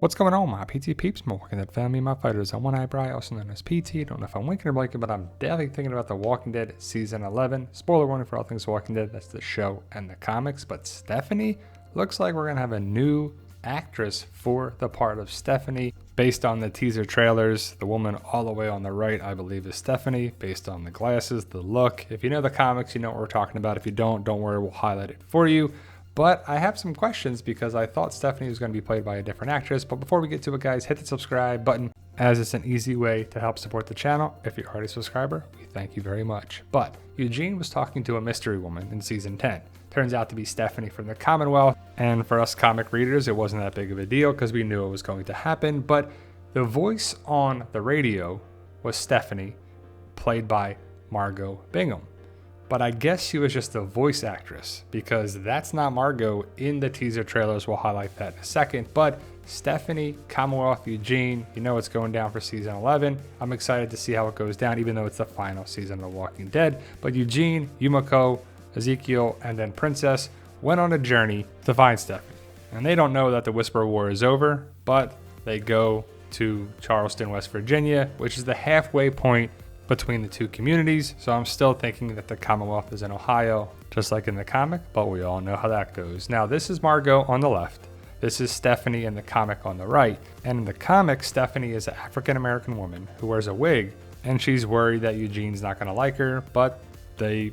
What's going on, my PT peeps, my Walking Dead family, my fighters? I'm One Eyebrow, also known as PT. Don't know if I'm winking or blinking, but I'm definitely thinking about The Walking Dead Season 11. Spoiler warning for all things Walking Dead, that's the show and the comics. But Stephanie, looks like we're going to have a new actress for the part of Stephanie. Based on the teaser trailers, the woman all the way on the right, I believe, is Stephanie, based on the glasses, the look. If you know the comics, you know what we're talking about. If you don't worry, we'll highlight it for you. But I have some questions because I thought Stephanie was going to be played by a different actress. But before we get to it, guys, hit the subscribe button, as it's an easy way to help support the channel. If you're already a subscriber, we thank you very much. But Eugene was talking to a mystery woman in season 10. Turns out to be Stephanie from the Commonwealth. And for us comic readers, it wasn't that big of a deal because we knew it was going to happen. But the voice on the radio was Stephanie, played by Margot Bingham. But I guess she was just a voice actress because that's not Margot in the teaser trailers. We'll highlight that in a second. But Stephanie, Commonwealth, Eugene, you know it's going down for season 11. I'm excited to see how it goes down, even though it's the final season of The Walking Dead. But Eugene, Yumiko, Ezekiel, and then Princess went on a journey to find Stephanie. And they don't know that the Whisper War is over, but they go to Charleston, West Virginia, which is the halfway point between the two communities. So I'm still thinking that the Commonwealth is in Ohio, just like in the comic, but we all know how that goes. Now, this is Margot on the left. This is Stephanie in the comic on the right. And in the comic, Stephanie is an African-American woman who wears a wig, and she's worried that Eugene's not gonna like her, but they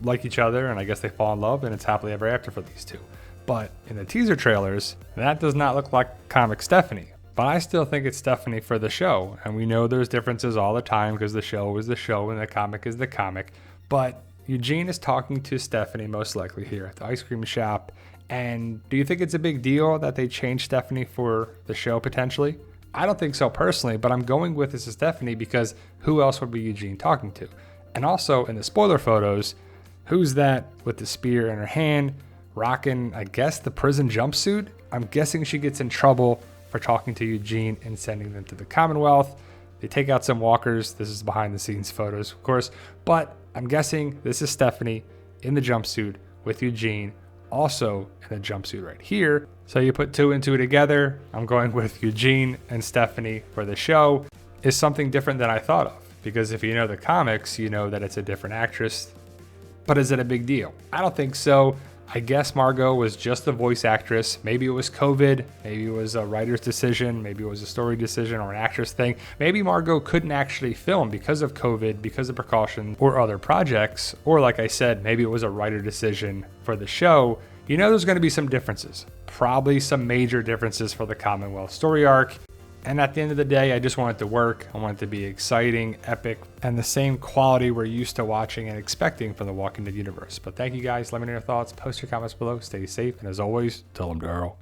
like each other, and I guess they fall in love, and it's happily ever after for these two. But in the teaser trailers, that does not look like comic Stephanie. But I still think it's Stephanie for the show. And we know there's differences all the time because the show is the show and the comic is the comic. But Eugene is talking to Stephanie most likely here at the ice cream shop. And do you think it's a big deal that they changed Stephanie for the show potentially? I don't think so personally, but I'm going with this as Stephanie because who else would be Eugene talking to? And also in the spoiler photos, who's that with the spear in her hand, rocking, I guess, the prison jumpsuit? I'm guessing she gets in trouble for talking to Eugene and sending them to the Commonwealth. They take out some walkers. This is behind the scenes photos, of course, but I'm guessing this is Stephanie in the jumpsuit with Eugene also in the jumpsuit right here. So you put two and two together. I'm going with Eugene and Stephanie for the show. Is something different than I thought of, because if you know the comics, you know that it's a different actress. But is it a big deal? I don't think so. I guess Margot was just a voice actress. Maybe it was COVID. Maybe it was a writer's decision. Maybe it was a story decision or an actress thing. Maybe Margot couldn't actually film because of COVID, because of precautions or other projects. Or like I said, maybe it was a writer decision for the show. You know there's going to be some differences. Probably some major differences for the Commonwealth story arc. And at the end of the day, I just want it to work. I want it to be exciting, epic, and the same quality we're used to watching and expecting from the Walking Dead universe. But thank you guys. Let me know your thoughts. Post your comments below. Stay safe. And as always, tell them Daryl.